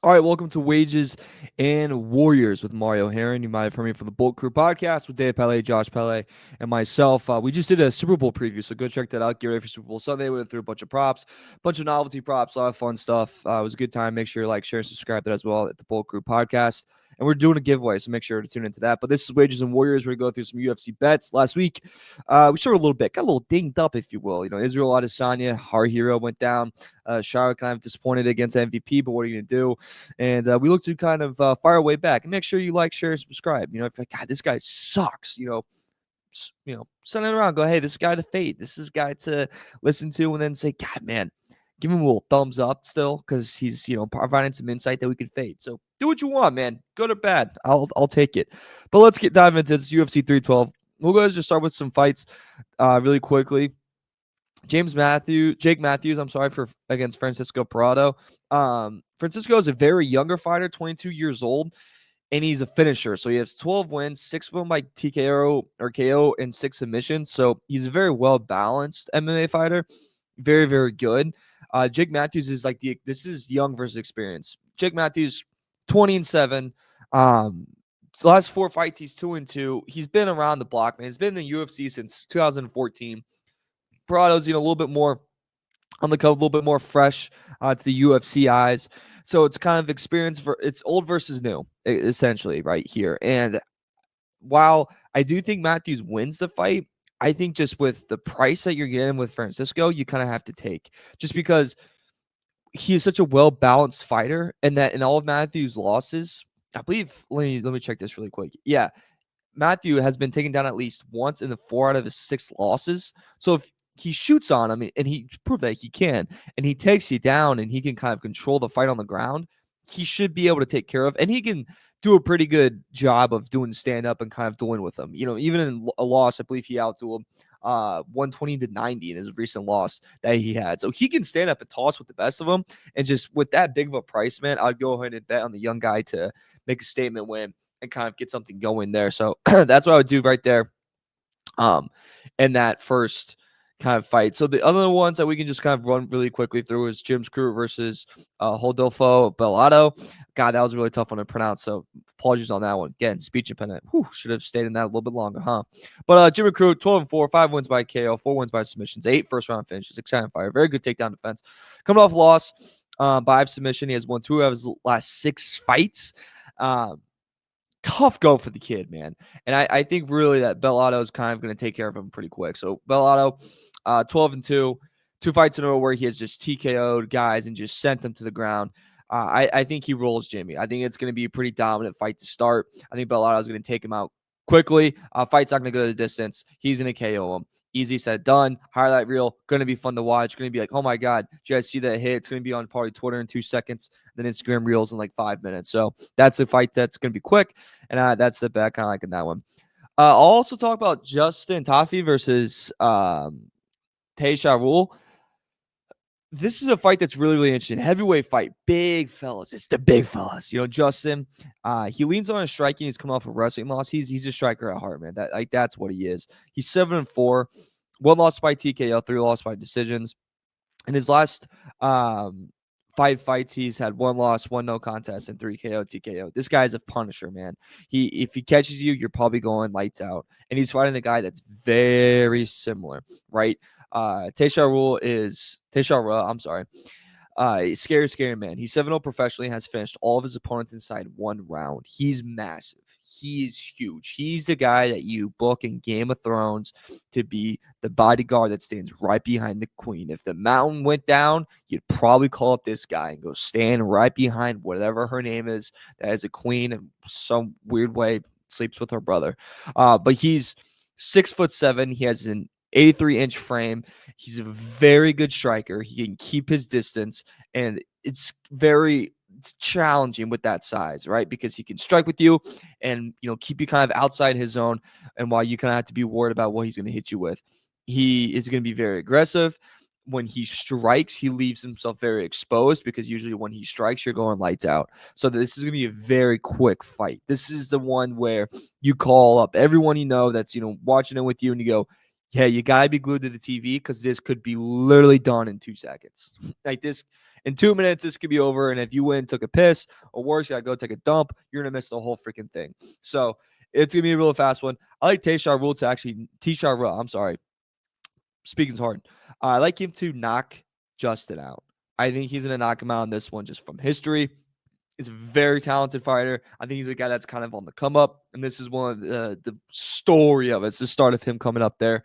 All right, welcome to Wages and Warriors with Mario Herron. You might have heard me from the Bolt Crew podcast with Dave Pele, Josh Pele, and myself. We just did a Super Bowl preview, so go check that out. Get ready for Super Bowl Sunday. We went through a bunch of props, bunch of novelty props, a lot of fun stuff. It was a good time. Make sure you like, share, and subscribe to that as well at the Bolt Crew podcast. And we're doing a giveaway, so make sure to tune into that. But this is Wages and Warriors. We're going to go through some UFC bets. Last week, we showed a little bit, got a little dinged up, if you will. Israel Adesanya, our hero, went down. Shara kind of disappointed against MVP, but what are you going to do? And we look to kind of fire our way back. And make sure you like, share, and subscribe. If you're like, God, this guy sucks, send it around. Go, hey, this guy to fade. This is guy to listen to, and then say, God, man, give him a little thumbs up still because he's, providing some insight that we can fade. So do what you want, man. Good or bad, I'll take it. But let's dive into this UFC 312. We'll go ahead and just start with some fights really quickly. Jake Matthews, for against Francisco Prado. Francisco is a very younger fighter, 22 years old, and he's a finisher. So he has 12 wins, 6 of them by TKO or KO, and 6 submissions. So he's a very well-balanced MMA fighter. Very, very good. Jake Matthews is this is young versus experience. Jake Matthews, 20-7. The last 4 fights, he's 2-2. He's been around the block, man. He's been in the UFC since 2014. Prado's, a little bit more on the cover, a little bit more fresh to the UFC eyes. So it's kind of experience it's old versus new, essentially, right here. And while I do think Matthews wins the fight, I think just with the price that you're getting with Francisco, you kind of have to take just because he is such a well-balanced fighter, and that in all of Matthews' losses, I believe, let me check this really quick. Yeah, Matthew has been taken down at least once in the 4 out of his 6 losses. So if he shoots on him, and he proved that he can, and he takes you down, and he can kind of control the fight on the ground, he should be able to take care of, and he can do a pretty good job of doing stand-up and kind of dueling with him. Even in a loss, I believe he outdueled 120-90 in his recent loss that he had. So he can stand up and toss with the best of them, and just with that big of a price, man, I'd go ahead and bet on the young guy to make a statement win and kind of get something going there. So that's what I would do right there in that first kind of fight. So the other ones that we can just kind of run really quickly through is Jim's Crew versus Rodolfo Bellato. God, that was a really tough one to pronounce, so apologies on that one. Again, speech impediment. Should have stayed in that a little bit longer, huh? But Jim Crew, 12-4, 5 wins by KO, 4 wins by submissions, 8 first-round finishes, exciting fighter, very good takedown defense. Coming off loss by submission, he has won 2 of his last 6 fights. Tough go for the kid, man. And I think really that Bellato is kind of going to take care of him pretty quick. So Bellato, 12-2, 2 fights in a row where he has just TKO'd guys and just sent them to the ground. I think he rolls Jimmy. I think it's going to be a pretty dominant fight to start. I think Bellato is going to take him out quickly. Fight's not going to go to the distance. He's going to KO him. Easy said, done. Highlight reel, going to be fun to watch. Going to be like, oh my God, did you guys see that hit? It's going to be on probably Twitter in 2 seconds, then Instagram reels in like 5 minutes. So that's a fight that's going to be quick, and that's the bet kind of like in that one. I'll also talk about Justin Taffy versus Taysha Rule. This is a fight that's really, really interesting. Heavyweight fight, big fellas. It's the big fellas. Justin, he leans on his striking. He's coming off a wrestling loss. He's a striker at heart, man. That's what he is. He's 7-4, 1 loss by TKO, 3 loss by decisions. In his last 5 fights, he's had 1 loss, 1 no contest, and 3 KO, TKO. This guy's a punisher, man. If he catches you, you're probably going lights out. And he's fighting a guy that's very similar, right? Taysha scary man. He's 7-0 professionally, has finished all of his opponents inside 1 round. He's massive. He's huge. He's the guy that you book in Game of Thrones to be the bodyguard that stands right behind the queen. If the mountain went down, you'd probably call up this guy and go stand right behind whatever her name is that is a queen in some weird way sleeps with her brother. But he's 6'7". He has an 83-inch frame. He's a very good striker. He can keep his distance, and it's challenging with that size, right? Because he can strike with you and, keep you kind of outside his zone, and while you kind of have to be worried about what he's going to hit you with. He is going to be very aggressive. When he strikes, he leaves himself very exposed because usually when he strikes, you're going lights out. So this is going to be a very quick fight. This is the one where you call up everyone that's, watching it with you and you go, yeah, you gotta be glued to the TV because this could be literally done in 2 seconds. Like this, in 2 minutes, this could be over. And if you went and took a piss, or worse, you gotta go take a dump, you're gonna miss the whole freaking thing. So it's gonna be a real fast one. I like Tayshawn Rule to actually Tayshawn Rule. I'm sorry, speaking's hard. I like him to knock Justin out. I think he's gonna knock him out in this one just from history. He's a very talented fighter. I think he's a guy that's kind of on the come up, and this is one of the story of it. It's the start of him coming up there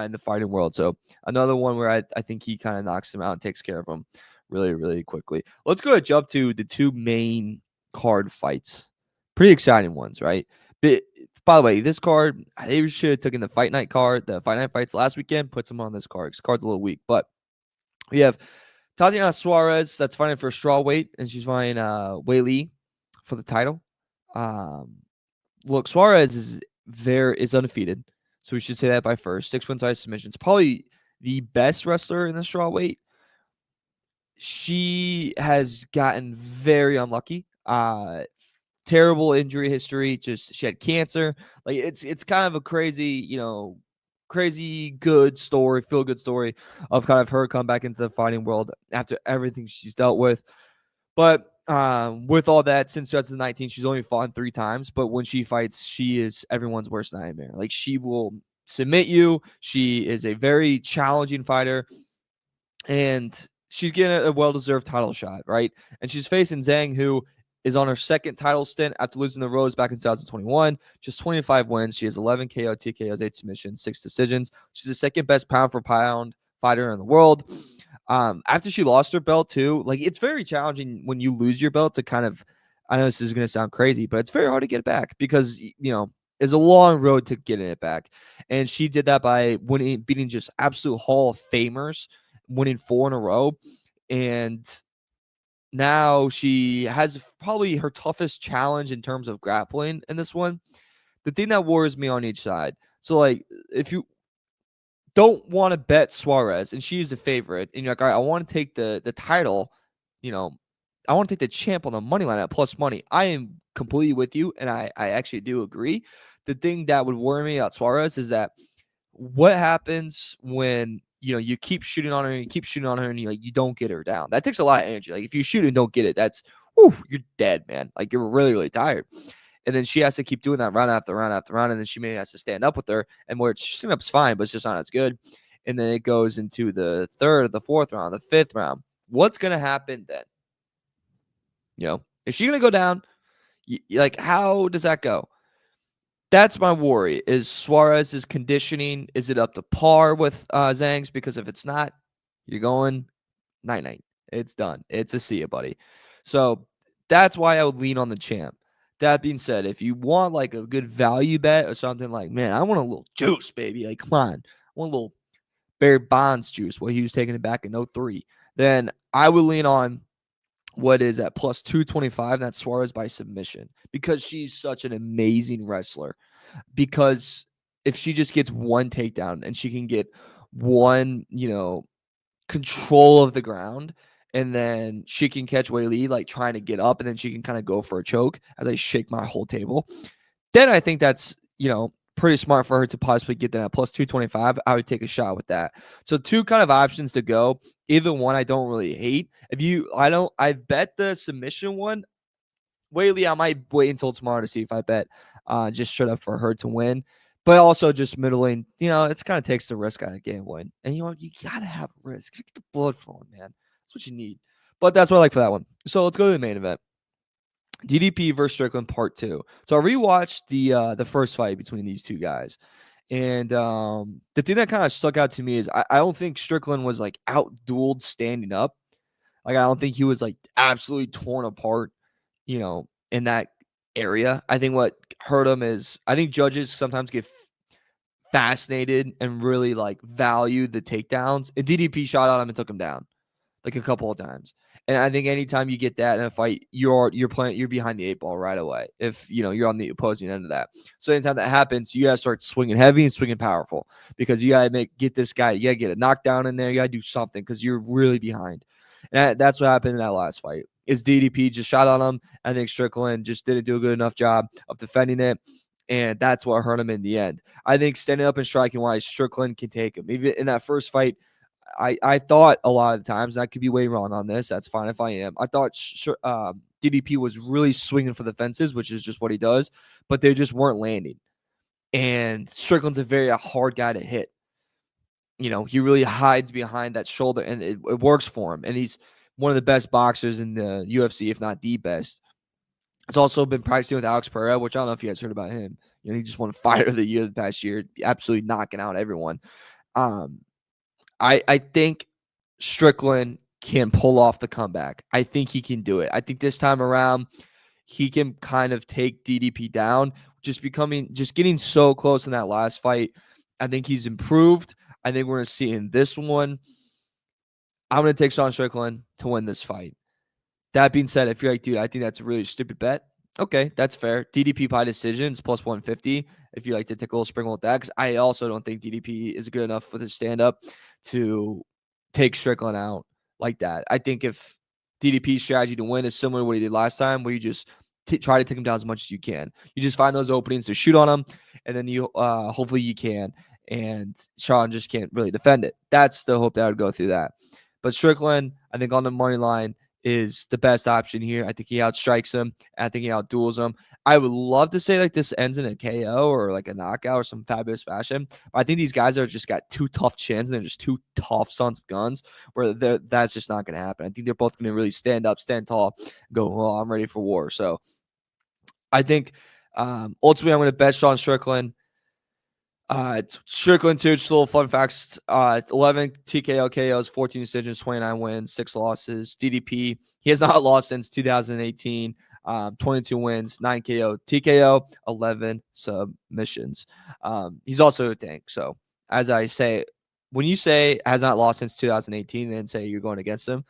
in the fighting world. So another one where I think he kind of knocks him out and takes care of him really, really quickly. Let's go ahead and jump to the two main card fights. Pretty exciting ones, right? But by the way, this card, they should have taken the fight night card, the fight night fights last weekend, puts them on this card. This card's a little weak, but we have Tatiana Suarez that's fighting for straw weight, and she's fighting Wei Li for the title. Look, Suarez is undefeated, so we should say that by first. 6 wins by submissions. Probably the best wrestler in the straw weight. She has gotten very unlucky. Terrible injury history. Just she had cancer. Like it's kind of a crazy, crazy good story, feel good story of kind of her come back into the fighting world after everything she's dealt with. But with all that, since 2019, she's only fought 3 times. But when she fights, she is everyone's worst nightmare. Like she will submit you. She is a very challenging fighter, and she's getting a well-deserved title shot, right? And she's facing Zhang, who is on her second title stint after losing the Rose back in 2021. Just 25 wins. She has 11 KO, TKOs, 8 submissions, 6 decisions. She's the second best pound-for-pound fighter in the world. After she lost her belt too, like it's very challenging when you lose your belt to kind of, I know this is going to sound crazy, but it's very hard to get it back because, it's a long road to getting it back. And she did that by beating just absolute Hall of Famers, winning 4 in a row. And now she has probably her toughest challenge in terms of grappling in this one. The thing that worries me on each side. So, like, if you don't want to bet Suarez and she's a favorite, and you're like, all right, I want to take the title, I want to take the champ on the money line at plus money. I am completely with you, and I actually do agree. The thing that would worry me about Suarez is that what happens when you keep shooting on her and you keep shooting on her and you don't get her down. That takes a lot of energy. Like if you shoot and don't get it, that's you're dead, man. Like you're really, really tired. And then she has to keep doing that round after round after round, and then she may has to stand up with her, and where stand up's fine, but it's just not as good. And then it goes into the third, the fourth round, the fifth round. What's gonna happen then? Is she gonna go down? Like, how does that go? That's my worry. Is Suarez's conditioning, is it up to par with Zhang's? Because if it's not, you're going night-night. It's done. It's a see ya, buddy. So that's why I would lean on the champ. That being said, if you want like a good value bet or something like, man, I want a little juice, baby. Like, come on. I want a little Barry Bonds juice while he was taking it back in 03. Then I would lean on what is at plus 225. That's Suarez by submission because she's such an amazing wrestler. Because if she just gets one takedown and she can get one, control of the ground, and then she can catch Wei Li like trying to get up, and then she can kind of go for a choke as I shake my whole table, then I think that's, pretty smart for her to possibly get that at plus 225. I would take a shot with that. So 2 kind of options to go. Either one I don't really hate. I bet the submission one. Wei Li, I might wait until tomorrow to see if I bet just straight up for her to win. But also just middling, it's kind of takes the risk out of gambling. And you got to have risk. Get the blood flowing, man. That's what you need. But that's what I like for that one. So let's go to the main event. DDP versus Strickland Part 2. So I rewatched the first fight between these two guys. And the thing that kind of stuck out to me is I don't think Strickland was like out-dueled standing up. Like I don't think he was like absolutely torn apart, in that area. I think what hurt him is I think judges sometimes get fascinated and really like value the takedowns. And DDP shot at him and took him down like a couple of times. And I think anytime you get that in a fight, you're behind the 8 ball right away. If you're on the opposing end of that. So anytime that happens, you gotta start swinging heavy and swinging powerful because you gotta get this guy. You gotta get a knockdown in there. You gotta do something because you're really behind. And that's what happened in that last fight. Is DDP just shot on him. I think Strickland just didn't do a good enough job of defending it. And that's what hurt him in the end. I think standing up and striking wise, Strickland can take him. Even in that first fight, I thought a lot of the times, and I could be way wrong on this. That's fine if I am. I thought DDP was really swinging for the fences, which is just what he does, but they just weren't landing. And Strickland's a very hard guy to hit. He really hides behind that shoulder, and it works for him. And he's one of the best boxers in the UFC, if not the best. He's also been practicing with Alex Pereira, which I don't know if you guys heard about him. He just won Fighter of the Year the past year, absolutely knocking out everyone. I think Strickland can pull off the comeback. I think he can do it. I think this time around, he can kind of take DDP down, just getting so close in that last fight. I think he's improved. I think we're going to see in this one, I'm going to take Sean Strickland to win this fight. That being said, if you're like, dude, I think that's a really stupid bet, okay, that's fair. DDP by decision is plus 150 if you like to take a little sprinkle with that, because I also don't think DDP is good enough with his stand-up to take Strickland out like that. I think if DDP's strategy to win is similar to what he did last time, where you just try to take him down as much as you can. You just find those openings to shoot on him, and then you hopefully you can, and Sean just can't really defend it. That's the hope that I would go through that. But Strickland, I think on the money line, is the best option here. I think he outstrikes him. I think he outduels him. I would love to say like this ends in a KO or like a knockout or some fabulous fashion. But I think these guys are just got two tough chins and they're just two tough sons of guns where that's just not going to happen. I think they're both going to really stand up, stand tall, go, well, I'm ready for war. So I think ultimately I'm going to bet Sean Strickland. Strickland too, just a little fun facts. 11 TKO KOs, 14 decisions, 29 wins, 6 losses. DDP, he has not lost since 2018. 22 wins, 9 KO, TKO, 11 submissions. He's also a tank. So as I say, when you say has not lost since 2018 and say you're going against him,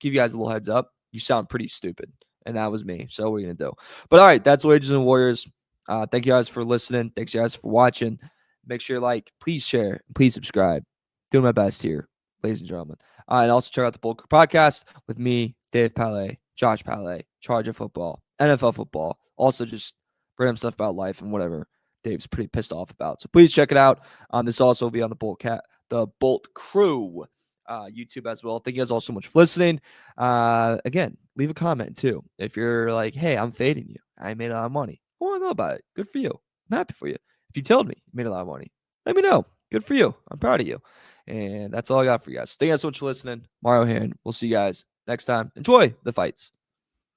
give you guys a little heads up. You sound pretty stupid. And that was me. So what are we going to do? But all right, that's Wages and Warriors. Thank you guys for listening. Thanks you guys for watching. Make sure you like, please share, please subscribe. Doing my best here, ladies and gentlemen. And also check out the Bulk Podcast with me, Dave Palais, Josh Palais, Charge of Football, NFL football. Also just random stuff about life and whatever Dave's pretty pissed off about. So please check it out. This also will be on the Bolt Crew YouTube as well. Thank you guys all so much for listening. Again, leave a comment too. If you're like, hey, I'm fading you. I made a lot of money. I want to know about it. Good for you. I'm happy for you. If you told me you made a lot of money, let me know. Good for you. I'm proud of you. And that's all I got for you guys. Thank you guys so much for listening. Mario Herron. We'll see you guys next time. Enjoy the fights.